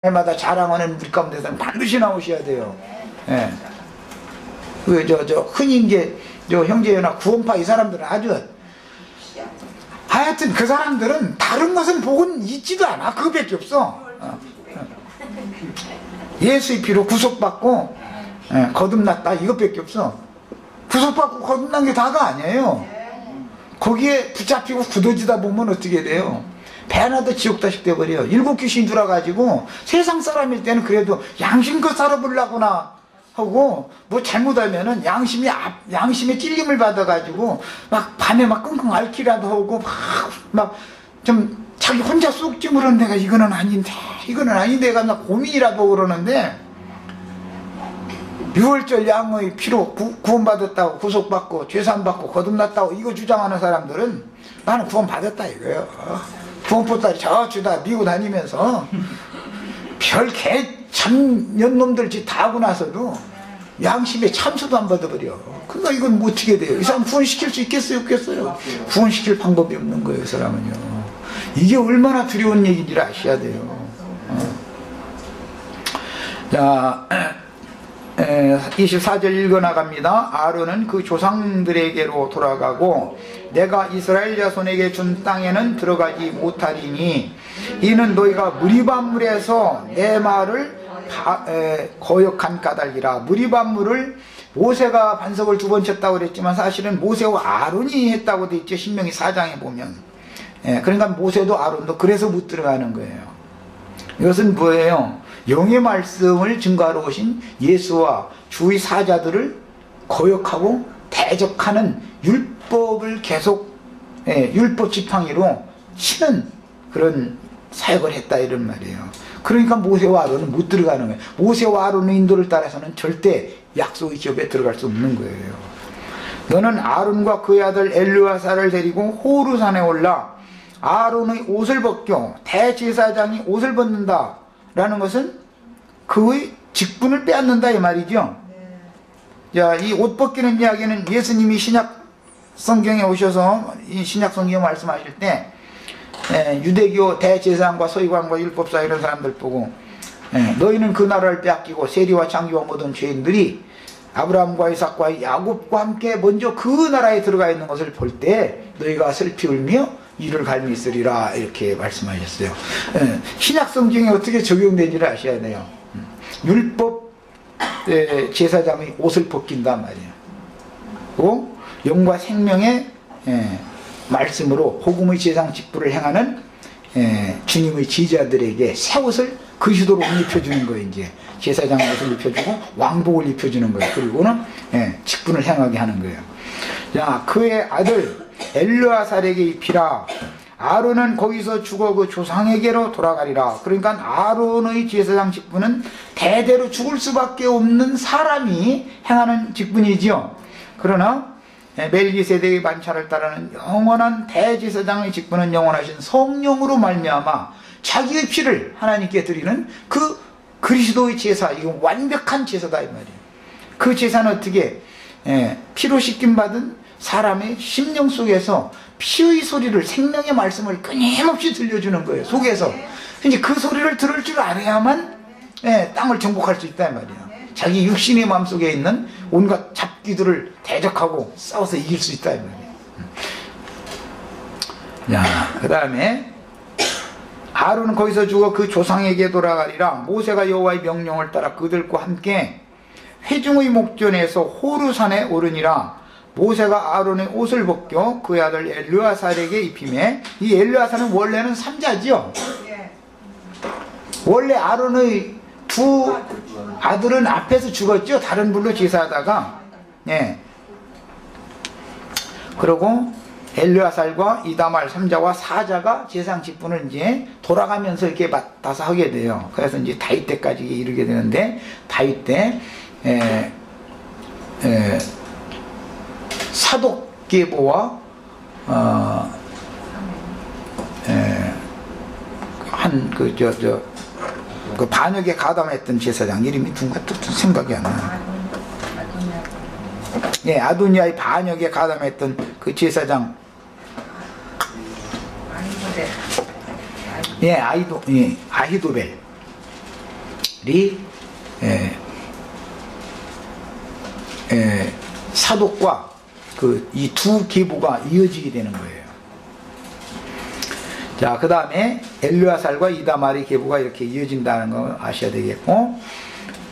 해마다 자랑하는 우리 가운데서는 반드시 나오셔야 돼요. 예. 흔히 이제 형제나 구원파 이 사람들은 아주 하여튼 그 사람들은 다른 것은 복은 있지도 않아. 그거밖에 없어. 예수의 피로 구속받고 거듭났다 이것밖에 없어. 구속받고 거듭난 게 다가 아니에요. 거기에 붙잡히고 굳어지다 보면 어떻게 돼요? 배 하나도 지옥다식 돼버려. 7 귀신 들어가지고 세상 사람일 때는 그래도 양심껏 살아보려고나 하고 뭐 잘못하면은 양심에 찔림을 받아가지고 막 밤에 막 끙끙 앓기라도 하고 막 좀 자기 혼자 쏙 찌무르는 데가 이거는 아닌데가 막 고민이라도 그러는데 6월절 양의 피로 구원받았다고 구속받고 죄산받고 거듭났다고 이거 주장하는 사람들은 나는 구원받았다 이거예요. 구원보따리 저 주다 미고 다니면서 별 개참년놈들 짓 다 하고 나서도 양심에 참수도 안 받아버려. 그러니까 이건 뭐 어떻게 돼요? 이 사람 구원시킬 수 있겠어요? 없겠어요? 구원시킬 방법이 없는 거예요. 이 사람은요. 이게 얼마나 두려운 얘기인지를 아셔야 돼요. 자 24절 읽어나갑니다. 아론은 그 조상들에게로 돌아가고 내가 이스라엘 자손에게 준 땅에는 들어가지 못하리니 이는 너희가 무리반물에서 내 말을 거역한 까닭이라. 무리반물을 모세가 반석을 2번 쳤다고 그랬지만 사실은 모세와 아론이 했다고 돼 있죠. 신명기 4장에 보면. 그러니까 모세도 아론도 그래서 못 들어가는 거예요. 이것은 뭐예요? 영의 말씀을 증거하러 오신 예수와 주의 사자들을 거역하고 대적하는 율법을 계속 율법 지팡이로 치는 그런 사역을 했다 이런 말이에요. 그러니까 모세와 아론은 못 들어가는 거예요. 모세와 아론의 인도를 따라서는 절대 약속의 기업에 들어갈 수 없는 거예요. 너는 아론과 그의 아들 엘르아사를 데리고 호르산에 올라 아론의 옷을 벗겨. 대제사장이 옷을 벗는다 라는 것은 그의 직분을 빼앗는다 이 말이죠. 자, 이 옷 벗기는 이야기는 예수님이 신약 성경에 오셔서 이 신약 성경 말씀하실 때 유대교 대제사장과 서기관과 율법사 이런 사람들 보고 너희는 그 나라를 빼앗기고 세리와 창기와 모든 죄인들이 아브라함과 이삭과 야곱과 함께 먼저 그 나라에 들어가 있는 것을 볼 때 너희가 슬피 울며 이를 갈미 있으리라 이렇게 말씀하셨어요. 신약 성경에 어떻게 적용되는지를 아셔야 돼요. 율법 제사장의 옷을 벗긴단 말이에요. 또 영과 생명의 말씀으로 복음의 제사장 직분을 행하는 주님의 지자들에게 새 옷을 그리스도로 옷 입혀주는 거예요. 이제 제사장 옷을 입혀주고 왕복을 입혀주는 거예요. 그리고는 직분을 행하게 하는 거예요. 자, 그의 아들 엘르아살에게 입히라. 아론은 거기서 죽어 그 조상에게로 돌아가리라. 그러니까 아론의 제사장 직분은 대대로 죽을 수밖에 없는 사람이 행하는 직분이지요. 그러나 멜기세덱의 반차를 따르는 영원한 대제사장의 직분은 영원하신 성령으로 말미암아 자기의 피를 하나님께 드리는 그 그리스도의 제사, 이건 완벽한 제사다 이 말이에요. 그 제사는 어떻게 피로 씻김 받은 사람의 심령 속에서 피의 소리를, 생명의 말씀을 끊임없이 들려주는 거예요. 속에서. 이제 그 소리를 들을 줄 알아야만 땅을 정복할 수 있다 이 말이에요. 자기 육신의 마음속에 있는 온갖 잡기들을 대적하고 싸워서 이길 수 있다 이 말이에요. 자, 그 다음에 아론은 거기서 죽어 그 조상에게 돌아가리라. 모세가 여호와의 명령을 따라 그들과 함께 회중의 목전에서 호르산에 오르니라. 모세가 아론의 옷을 벗겨 그의 아들 엘르아살에게 입히매. 이 엘르아살은 원래는 삼자지요. 원래 아론의 2 아들은 앞에서 죽었죠. 다른 불로 제사하다가. 그리고 엘르아살과 이다말 3자와 4자가 제사장 직분을 이제 돌아가면서 이렇게 맡아서 하게 돼요. 그래서 이제 다윗 때까지 이르게 되는데, 다윗 때 사독계보와 그 반역에 가담했던 제사장 이름이 누군가 또 생각이 안 나요. 아도니아의 반역에 가담했던 그 제사장, 아히도벨. 사독과 이 두 계보가 이어지게 되는 거예요. 자, 그 다음에 엘르아살과 이다말의 계보가 이렇게 이어진다는 거 아셔야 되겠고,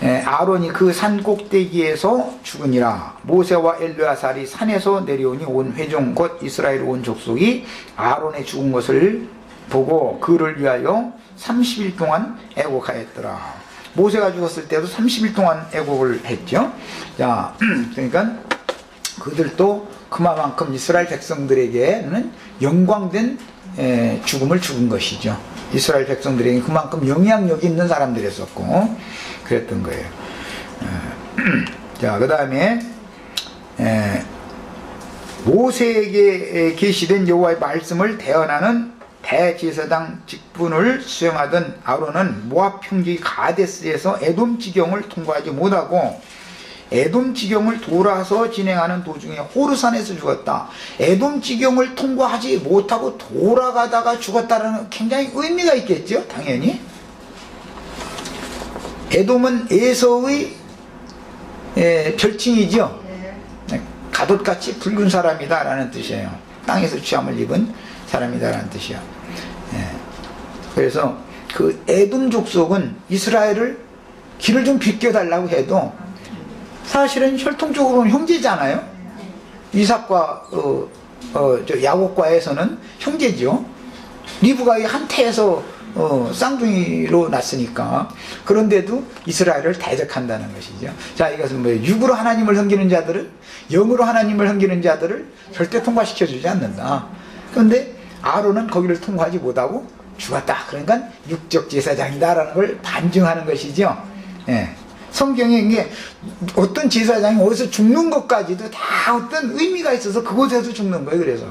아론이 그 산 꼭대기에서 죽으니라. 모세와 엘르아살이 산에서 내려오니 온 회중 곧 이스라엘 온 족속이 아론의 죽은 것을 보고 그를 위하여 30일 동안 애곡하였더라. 모세가 죽었을 때도 30일 동안 애곡을 했죠. 자, 그러니까 그들도 그만큼 이스라엘 백성들에게는 영광된 죽음을 죽은 것이죠. 이스라엘 백성들에게 그만큼 영향력이 있는 사람들이었었고 그랬던 거예요. 자, 그 다음에 모세에게 계시된 여호와의 말씀을 대언하는 대제사장 직분을 수행하던 아론은 모압 평지 가데스에서 에돔 지경을 통과하지 못하고 에돔 지경을 돌아서 진행하는 도중에 호르산에서 죽었다. 에돔 지경을 통과하지 못하고 돌아가다가 죽었다는 굉장히 의미가 있겠죠, 당연히. 에돔은 에서의 별칭이죠. 가돛같이 붉은 사람이다 라는 뜻이에요. 땅에서 취함을 입은 사람이다 라는 뜻이에요. 그래서 그 에돔 족속은 이스라엘을 길을 좀 비껴달라고 해도 사실은 혈통적으로는 형제잖아요. 이삭과 야곱과에서는 형제죠. 리브가의 한 태에서 쌍둥이로 났으니까. 그런데도 이스라엘을 대적한다는 것이죠. 자, 이것은 뭐예요? 육으로 하나님을 섬기는 자들은, 영으로 하나님을 섬기는 자들을 절대 통과시켜주지 않는다. 그런데 아론은 거기를 통과하지 못하고 죽었다. 그러니까 육적 제사장이다라는 걸 반증하는 것이죠. 성경에 이게 어떤 제사장이 어디서 죽는 것까지도 다 어떤 의미가 있어서 그곳에서 죽는 거예요. 그래서.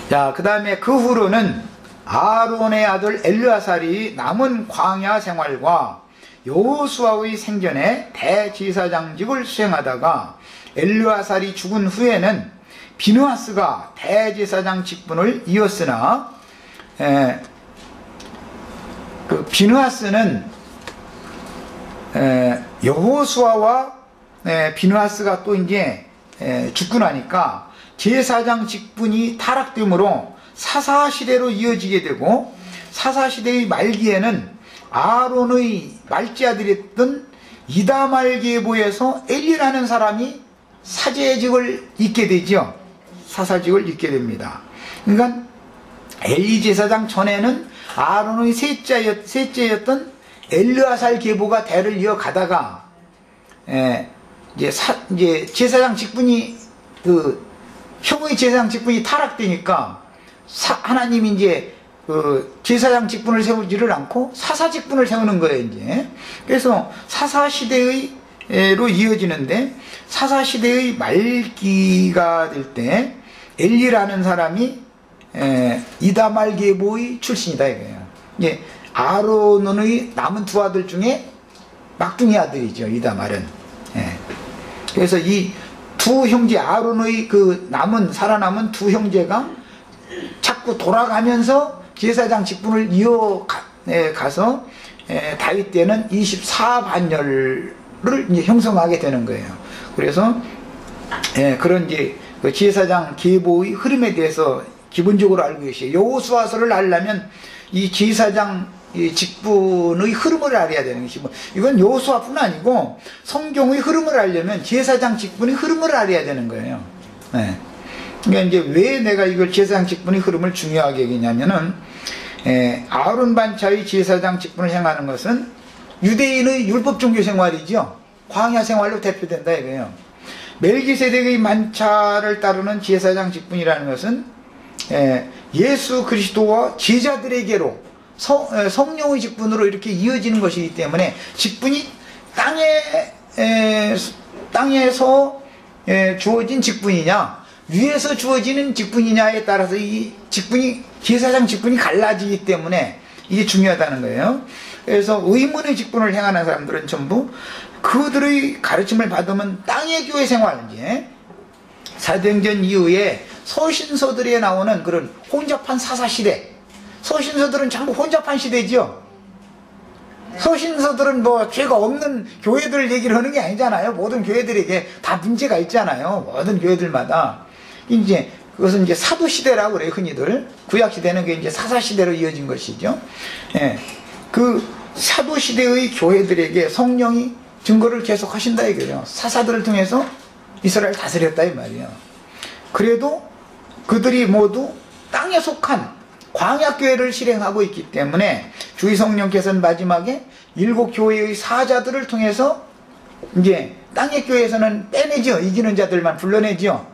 자, 그 다음에 그 후로는 아론의 아들 엘르아살이 남은 광야 생활과 여호수아의 생전에 대제사장직을 수행하다가 엘르아살이 죽은 후에는 비느하스가 대제사장 직분을 이었으나 그 비느하스는 여호수아와 비느하스가 또 이제 죽고 나니까 제사장 직분이 타락되므로 사사시대로 이어지게 되고, 사사시대의 말기에는 아론의 말지아들이었던 이다말 계보에서 엘리라는 사람이 사제직을 잇게 되죠. 사사직을 잇게 됩니다. 그러니까 엘리 제사장 전에는 아론의 셋째였던 엘르아살 계보가 대를 이어가다가 이제 제사장 직분이 형의 제사장 직분이 타락되니까 하나님이 이제 제사장 직분을 세우지를 않고 사사 직분을 세우는 거예요, 이제. 그래서 사사 시대로 이어지는데, 사사 시대의 말기가 될 때 엘리라는 사람이 이다말 계보의 출신이다 이거예요. 예, 아론의 남은 두 아들 중에 막둥이 아들이죠, 이다말은. 그래서 이 두 형제, 아론의 살아남은 두 형제가 자꾸 돌아가면서 제사장 직분을 이어가서 다윗 때는 24반열을 이제 형성하게 되는 거예요. 그래서 그런 이제 제사장 계보의 흐름에 대해서 기본적으로 알고 계시죠. 여호수아서를 알려면 이 제사장 직분의 흐름을 알아야 되는 것이고, 이건 여호수아뿐 아니고 성경의 흐름을 알려면 제사장 직분의 흐름을 알아야 되는 거예요. 그러니까 이제 왜 내가 이걸 제사장 직분의 흐름을 중요하게 여기냐면은 아론 반차의 제사장 직분을 행하는 것은 유대인의 율법 종교 생활이죠. 광야 생활로 대표된다 이거예요. 멜기세덱의 만차를 따르는 제사장 직분이라는 것은 예수 그리스도와 제자들에게로 성령의 직분으로 이렇게 이어지는 것이기 때문에 직분이 땅에서 주어진 직분이냐 위에서 주어지는 직분이냐에 따라서 이 직분이, 제사장 직분이 갈라지기 때문에 이게 중요하다는 거예요. 그래서 의문의 직분을 행하는 사람들은 전부 그들의 가르침을 받으면 땅의 교회 생활, 이제 사도행전 이후에 서신서들에 나오는 그런 혼잡한 사사시대, 서신서들은 전부 혼잡한 시대죠. 소신서들은 뭐 죄가 없는 교회들 얘기를 하는 게 아니잖아요. 모든 교회들에게 다 문제가 있잖아요. 모든 교회들마다. 이제 그것은 이제 사도 시대라고 그래요, 흔히들. 구약 시대는 그 이제 사사 시대로 이어진 것이죠. 예. 그 사도 시대의 교회들에게 성령이 증거를 계속 하신다 이거예요. 사사들을 통해서 이스라엘 다스렸다 이 말이에요. 그래도 그들이 모두 땅에 속한 광야교회를 실행하고 있기 때문에 주의 성령께서는 마지막에 7교회의 사자들을 통해서 이제 땅의 교회에서는 빼내죠. 이기는 자들만 불러내죠.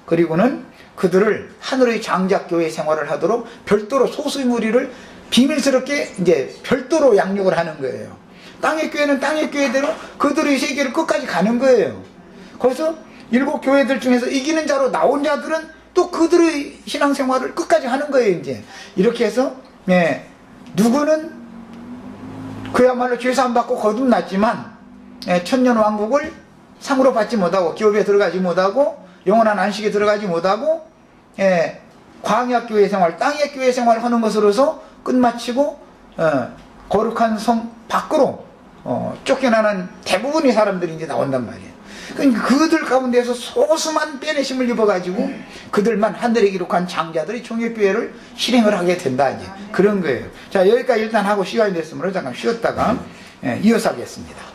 그리고는 그들을 하늘의 장작교회 생활을 하도록 별도로 소수의 무리를 비밀스럽게 이제 별도로 양육을 하는 거예요. 땅의 교회는 땅의 교회대로 그들의 세계를 끝까지 가는 거예요. 거기서 7교회들 중에서 이기는 자로 나온 자들은 또 그들의 신앙생활을 끝까지 하는 거예요. 이제 이렇게 해서 누구는 그야말로 죄사함 받고 거듭났지만 천년왕국을 상으로 받지 못하고 기업에 들어가지 못하고 영원한 안식에 들어가지 못하고 광야교회 생활, 땅의 교회 생활을 하는 것으로서 끝마치고 거룩한 성 밖으로 쫓겨나는 대부분의 사람들이 이제 나온단 말이에요. 그러니까 그들 가운데서 소수만 빼내심을 입어가지고 그들만 하늘에 기록한 장자들이 총회교회를 실행을 하게 된다 이제 그런 거예요. 자, 여기까지 일단 하고 시간이 됐으므로 잠깐 쉬었다가 이어서 하겠습니다.